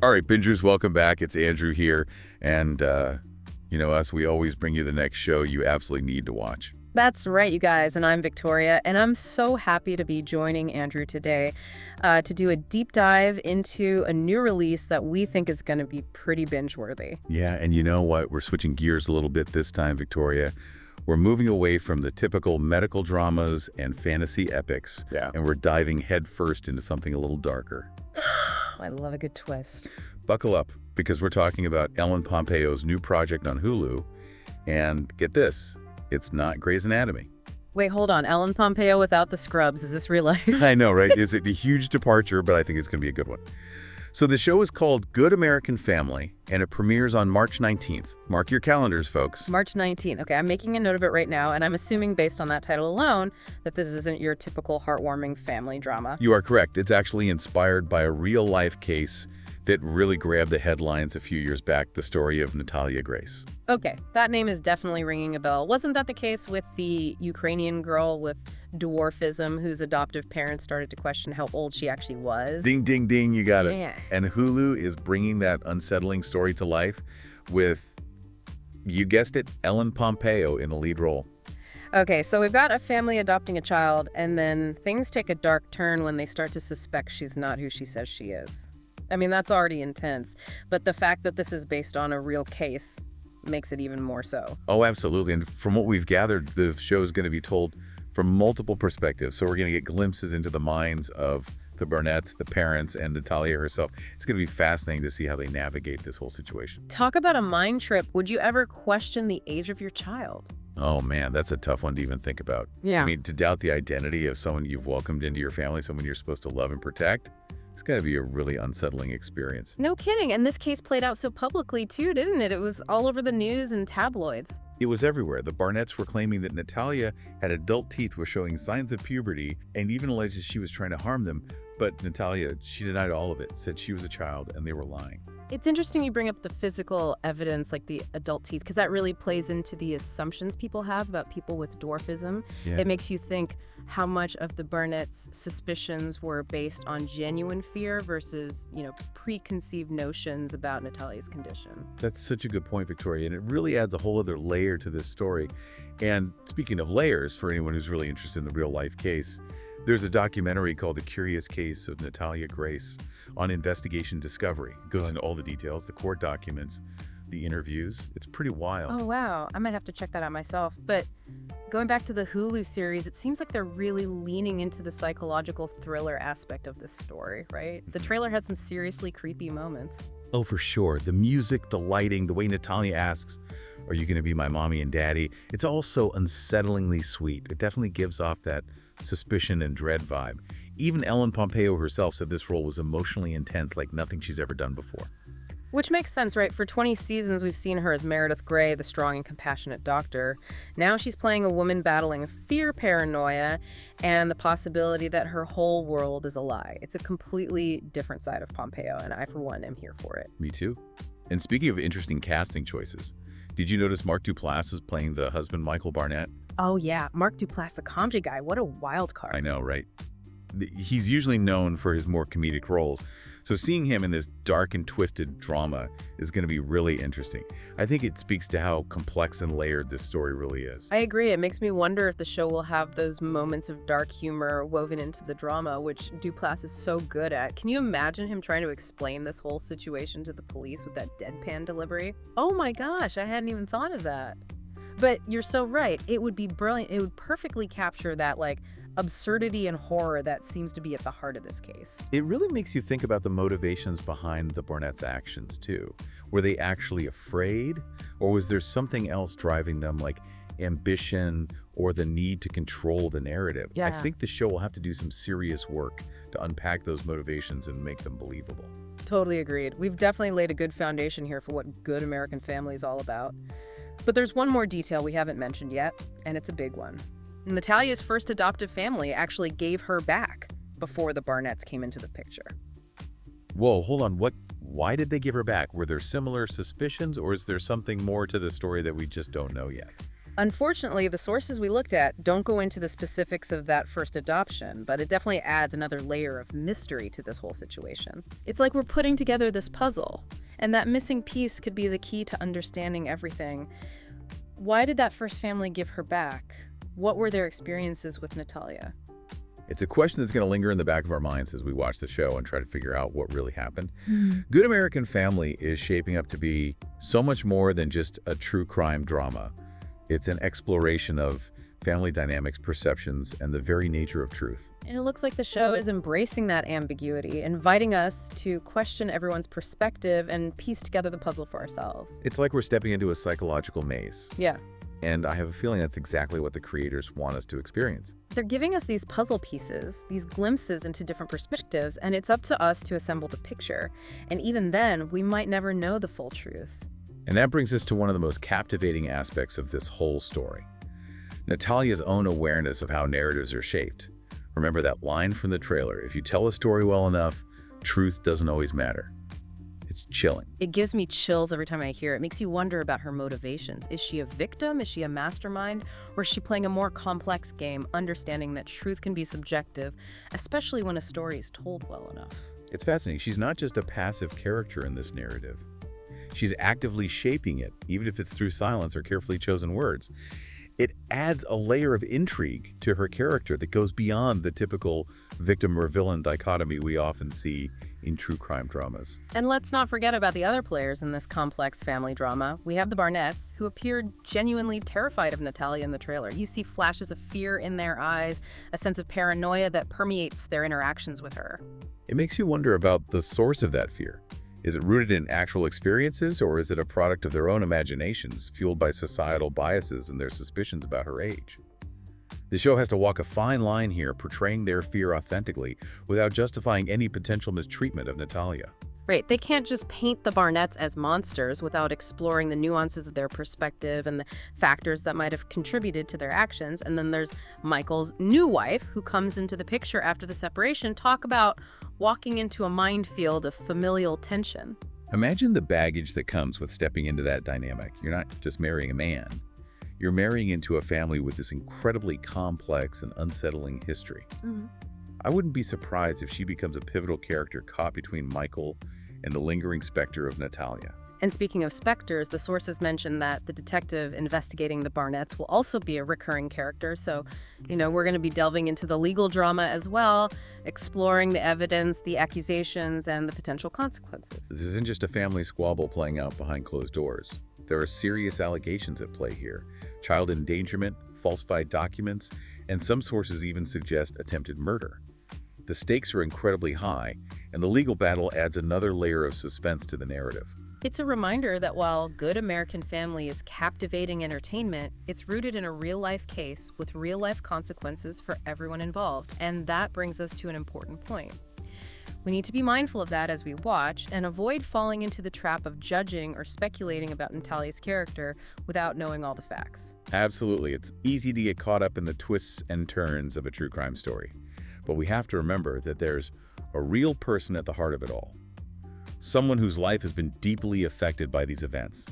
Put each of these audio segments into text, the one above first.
All right, bingers, welcome back. It's Andrew here. And you know us, we always bring you the next show you absolutely need to watch. That's right, you guys, and I'm Victoria, and I'm so happy to be joining Andrew today to do a deep dive into a new release that we think is going to be pretty binge-worthy. Yeah, and you know what? We're switching gears a little bit this time, Victoria. We're moving away from the typical medical dramas and fantasy epics, and we're diving headfirst into something a little darker. I love a good twist. Buckle up, because we're talking about Ellen Pompeo's new project on Hulu, and get this, it's not Grey's Anatomy. Wait, hold on. Ellen Pompeo without the scrubs. Is this real life? I know, right? It's a huge departure, but I think it's going to be a good one. So the show is called Good American Family, and it premieres on March 19th. Mark your calendars, folks. March 19th. Okay, I'm making a note of it right now, and I'm assuming based on that title alone that this isn't your typical heartwarming family drama. You are correct. It's actually inspired by a real-life case that really grabbed the headlines a few years back, the story of Natalia Grace. Okay, that name is definitely ringing a bell. Wasn't that the case with the Ukrainian girl with dwarfism whose adoptive parents started to question how old she actually was? Ding, ding, ding, you got it. Yeah. And Hulu is bringing that unsettling story to life with, you guessed it, Ellen Pompeo in the lead role. Okay, so we've got a family adopting a child, and then things take a dark turn when they start to suspect she's not who she says she is. I mean, that's already intense, but the fact that this is based on a real case makes it even more so. Oh, absolutely. And from what we've gathered, the show is going to be told from multiple perspectives. So we're going to get glimpses into the minds of the Barnetts, the parents, and Natalia herself. It's going to be fascinating to see how they navigate this whole situation. Talk about a mind trip. Would you ever question the age of your child? Oh, man, that's a tough one to even think about. Yeah. I mean, to doubt the identity of someone you've welcomed into your family, someone you're supposed to love and protect, it's got to be a really unsettling experience. No kidding. And this case played out so publicly, too, didn't it? It was all over the news and tabloids. It was everywhere. The Barnetts were claiming that Natalia had adult teeth, was showing signs of puberty, and even alleged she was trying to harm them. But Natalia, she denied all of it, said she was a child, and they were lying. It's interesting you bring up the physical evidence, like the adult teeth, because that really plays into the assumptions people have about people with dwarfism. Yeah. It makes you think how much of the Barnetts' suspicions were based on genuine fear versus, preconceived notions about Natalia's condition. That's such a good point, Victoria, and it really adds a whole other layer to this story. And speaking of layers, for anyone who's really interested in the real-life case, there's a documentary called The Curious Case of Natalia Grace on Investigation Discovery. It goes into all the details, the court documents, the interviews. It's pretty wild. Oh, wow. I might have to check that out myself. But going back to the Hulu series, it seems like they're really leaning into the psychological thriller aspect of this story, right? The trailer had some seriously creepy moments. Oh, for sure. The music, the lighting, the way Natalia asks, "Are you going to be my mommy and daddy?" It's all so unsettlingly sweet. It definitely gives off that suspicion and dread vibe. Even Ellen Pompeo herself said this role was emotionally intense, like nothing she's ever done before. Which makes sense, right? For 20 seasons, we've seen her as Meredith Grey, the strong and compassionate doctor. Now she's playing a woman battling fear, paranoia, and the possibility that her whole world is a lie. It's a completely different side of Pompeo, and I, for one, am here for it. Me too. And speaking of interesting casting choices, did you notice Mark Duplass is playing the husband, Michael Barnett? Oh, yeah. Mark Duplass, the comedy guy. What a wild card. I know, right? He's usually known for his more comedic roles. So seeing him in this dark and twisted drama is going to be really interesting. I think it speaks to how complex and layered this story really is. I agree. It makes me wonder if the show will have those moments of dark humor woven into the drama, which Duplass is so good at. Can you imagine him trying to explain this whole situation to the police with that deadpan delivery? Oh my gosh, I hadn't even thought of that. But you're so right. It would be brilliant. It would perfectly capture that, absurdity and horror that seems to be at the heart of this case. It really makes you think about the motivations behind the Barnetts' actions, too. Were they actually afraid? Or was there something else driving them, like ambition or the need to control the narrative? Yeah. I think the show will have to do some serious work to unpack those motivations and make them believable. Totally agreed. We've definitely laid a good foundation here for what Good American Family is all about. But there's one more detail we haven't mentioned yet, and it's a big one. Natalia's first adoptive family actually gave her back before the Barnetts came into the picture. Whoa, hold on. Why did they give her back? Were there similar suspicions, or is there something more to the story that we just don't know yet? Unfortunately, the sources we looked at don't go into the specifics of that first adoption, but it definitely adds another layer of mystery to this whole situation. It's like we're putting together this puzzle, and that missing piece could be the key to understanding everything. Why did that first family give her back? What were their experiences with Natalia? It's a question that's going to linger in the back of our minds as we watch the show and try to figure out what really happened. Good American Family is shaping up to be so much more than just a true crime drama. It's an exploration of family dynamics, perceptions, and the very nature of truth. And it looks like the show is embracing that ambiguity, inviting us to question everyone's perspective and piece together the puzzle for ourselves. It's like we're stepping into a psychological maze. Yeah. And I have a feeling that's exactly what the creators want us to experience. They're giving us these puzzle pieces, these glimpses into different perspectives, and it's up to us to assemble the picture. And even then, we might never know the full truth. And that brings us to one of the most captivating aspects of this whole story. Natalia's own awareness of how narratives are shaped. Remember that line from the trailer, if you tell a story well enough, truth doesn't always matter. It's chilling. It gives me chills every time I hear it. It makes you wonder about her motivations. Is she a victim? Is she a mastermind? Or is she playing a more complex game, understanding that truth can be subjective, especially when a story is told well enough? It's fascinating. She's not just a passive character in this narrative. She's actively shaping it, even if it's through silence or carefully chosen words. It adds a layer of intrigue to her character that goes beyond the typical victim or villain dichotomy we often see in true crime dramas. And let's not forget about the other players in this complex family drama. We have the Barnetts, who appeared genuinely terrified of Natalia in the trailer. You see flashes of fear in their eyes, a sense of paranoia that permeates their interactions with her. It makes you wonder about the source of that fear. Is it rooted in actual experiences, or is it a product of their own imaginations, fueled by societal biases and their suspicions about her age? The show has to walk a fine line here, portraying their fear authentically without justifying any potential mistreatment of Natalia. Right, they can't just paint the Barnetts as monsters without exploring the nuances of their perspective and the factors that might have contributed to their actions. And then there's Michael's new wife, who comes into the picture after the separation. Talk about walking into a minefield of familial tension. Imagine the baggage that comes with stepping into that dynamic. You're not just marrying a man. You're marrying into a family with this incredibly complex and unsettling history. I wouldn't be surprised if she becomes a pivotal character caught between Michael and the lingering specter of Natalia. And speaking of specters, the sources mention that the detective investigating the Barnetts will also be a recurring character. So, we're going to be delving into the legal drama as well, exploring the evidence, the accusations, and the potential consequences. This isn't just a family squabble playing out behind closed doors. There are serious allegations at play here. Child endangerment, falsified documents, and some sources even suggest attempted murder. The stakes are incredibly high, and the legal battle adds another layer of suspense to the narrative. It's a reminder that while Good American Family is captivating entertainment, it's rooted in a real-life case with real-life consequences for everyone involved. And that brings us to an important point. We need to be mindful of that as we watch and avoid falling into the trap of judging or speculating about Natalia's character without knowing all the facts. Absolutely. It's easy to get caught up in the twists and turns of a true crime story. But we have to remember that there's a real person at the heart of it all. Someone whose life has been deeply affected by these events.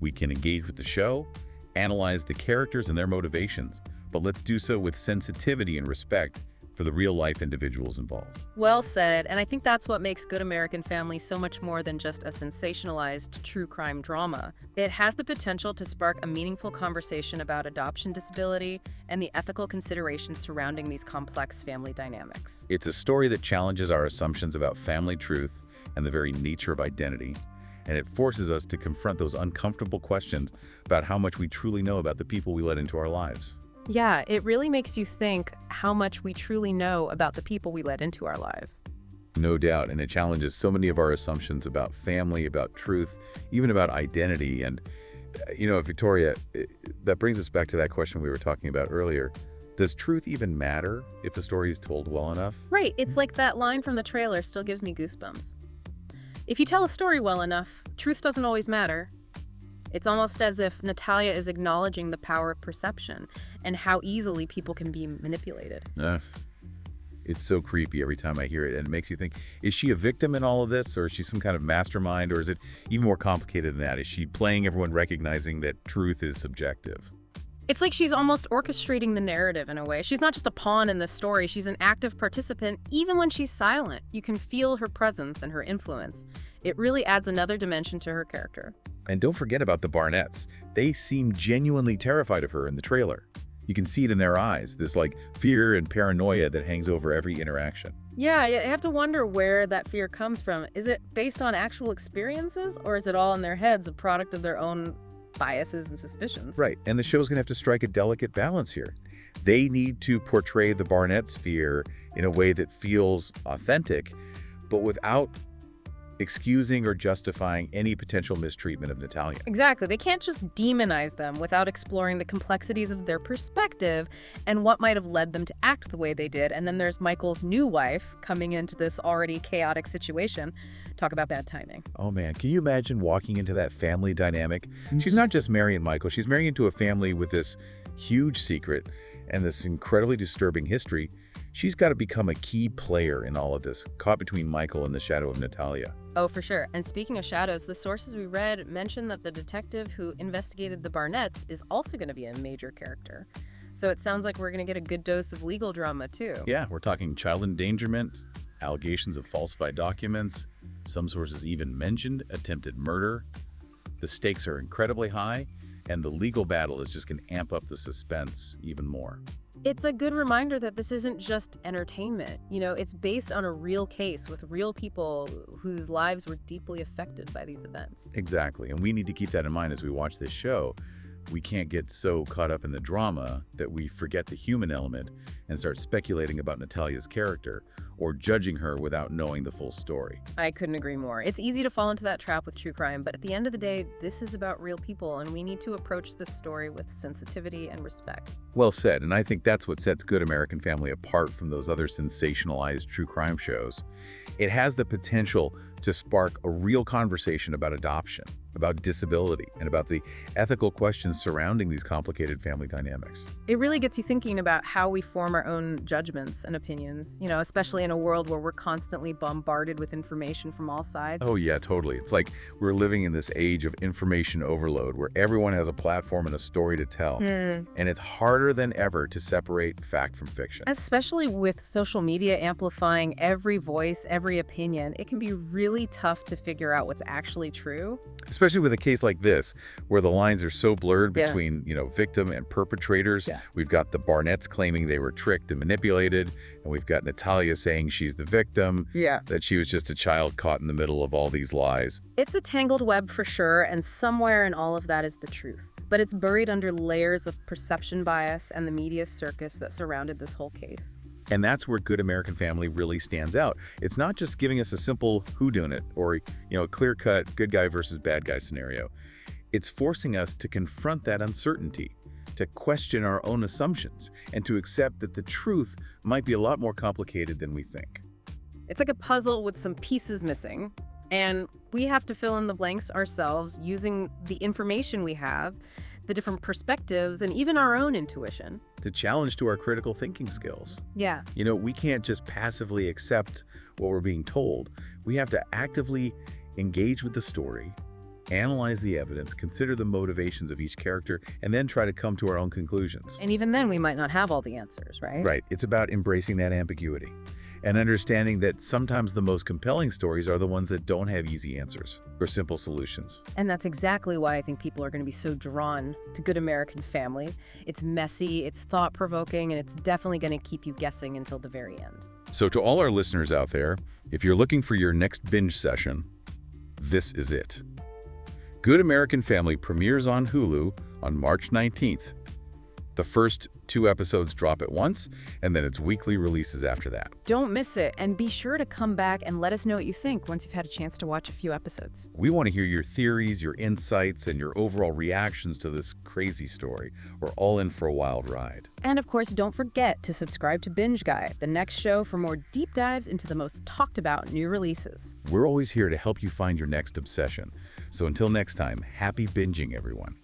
We can engage with the show, analyze the characters and their motivations, but let's do so with sensitivity and respect for the real-life individuals involved. Well said, and I think that's what makes Good American Family so much more than just a sensationalized true crime drama. It has the potential to spark a meaningful conversation about adoption disability and the ethical considerations surrounding these complex family dynamics. It's a story that challenges our assumptions about family truth and the very nature of identity, and it forces us to confront those uncomfortable questions about how much we truly know about the people we let into our lives. Yeah, it really makes you think how much we truly know about the people we let into our lives. No doubt, and it challenges so many of our assumptions about family, about truth, even about identity. And, Victoria, that brings us back to that question we were talking about earlier. Does truth even matter if a story is told well enough? Right, it's like that line from the trailer still gives me goosebumps. If you tell a story well enough, truth doesn't always matter. It's almost as if Natalia is acknowledging the power of perception and how easily people can be manipulated. It's so creepy every time I hear it, and it makes you think, is she a victim in all of this, or is she some kind of mastermind, or is it even more complicated than that? Is she playing everyone recognizing that truth is subjective? It's like she's almost orchestrating the narrative in a way. She's not just a pawn in this story, she's an active participant. Even when she's silent, you can feel her presence and her influence. It really adds another dimension to her character. And don't forget about the Barnetts. They seem genuinely terrified of her in the trailer. You can see it in their eyes, this like fear and paranoia that hangs over every interaction. Yeah, you have to wonder where that fear comes from. Is it based on actual experiences, or is it all in their heads, a product of their own biases and suspicions? Right, and the show's gonna have to strike a delicate balance here. They need to portray the Barnett's fear in a way that feels authentic, but without excusing or justifying any potential mistreatment of Natalia. Exactly. They can't just demonize them without exploring the complexities of their perspective and what might have led them to act the way they did. And then there's Michael's new wife coming into this already chaotic situation. Talk about bad timing. Oh man, can you imagine walking into that family dynamic? She's not just marrying Michael, she's marrying into a family with this huge secret and this incredibly disturbing history. She's got to become a key player in all of this, caught between Michael and the shadow of Natalia. Oh, for sure. And speaking of shadows, the sources we read mentioned that the detective who investigated the Barnetts is also going to be a major character. So it sounds like we're going to get a good dose of legal drama, too. Yeah, we're talking child endangerment, allegations of falsified documents. Some sources even mentioned attempted murder. The stakes are incredibly high, and the legal battle is just going to amp up the suspense even more. It's a good reminder that this isn't just entertainment. You know, it's based on a real case with real people whose lives were deeply affected by these events. Exactly, and we need to keep that in mind as we watch this show. We can't get so caught up in the drama that we forget the human element and start speculating about Natalia's character or judging her without knowing the full story. I couldn't agree more. It's easy to fall into that trap with true crime, but at the end of the day, this is about real people, and we need to approach this story with sensitivity and respect. Well said, and I think that's what sets Good American Family apart from those other sensationalized true crime shows. It has the potential to spark a real conversation about adoption, about disability, and about the ethical questions surrounding these complicated family dynamics. It really gets you thinking about how we form our own judgments and opinions, you know, especially in a world where we're constantly bombarded with information from all sides. Oh yeah, totally. It's like we're living in this age of information overload where everyone has a platform and a story to tell. And it's harder than ever to separate fact from fiction. Especially with social media amplifying every voice, every opinion, it can be really tough to figure out what's actually true. Especially with a case like this, where the lines are so blurred Yeah. between, victim and perpetrators. Yeah. We've got the Barnetts claiming they were tricked and manipulated, and we've got Natalia saying she's the victim, Yeah. that she was just a child caught in the middle of all these lies. It's a tangled web for sure, and somewhere in all of that is the truth. But it's buried under layers of perception bias and the media circus that surrounded this whole case. And that's where Good American Family really stands out. It's not just giving us a simple whodunit or, a clear-cut good guy versus bad guy scenario. It's forcing us to confront that uncertainty, to question our own assumptions, and to accept that the truth might be a lot more complicated than we think. It's like a puzzle with some pieces missing, and we have to fill in the blanks ourselves using the information we have, the different perspectives, and even our own intuition. It's a challenge to our critical thinking skills. Yeah. We can't just passively accept what we're being told. We have to actively engage with the story, analyze the evidence, consider the motivations of each character, and then try to come to our own conclusions. And even then, we might not have all the answers, right? Right. It's about embracing that ambiguity and understanding that sometimes the most compelling stories are the ones that don't have easy answers or simple solutions. And that's exactly why I think people are going to be so drawn to Good American Family. It's messy, it's thought-provoking, and it's definitely going to keep you guessing until the very end. So to all our listeners out there, if you're looking for your next binge session, this is it. Good American Family premieres on Hulu on March 19th. The first 2 episodes drop at once, and then it's weekly releases after that. Don't miss it, and be sure to come back and let us know what you think once you've had a chance to watch a few episodes. We want to hear your theories, your insights, and your overall reactions to this crazy story. We're all in for a wild ride. And of course, don't forget to subscribe to Binge Guy, the next show for more deep dives into the most talked about new releases. We're always here to help you find your next obsession. So until next time, happy binging, everyone.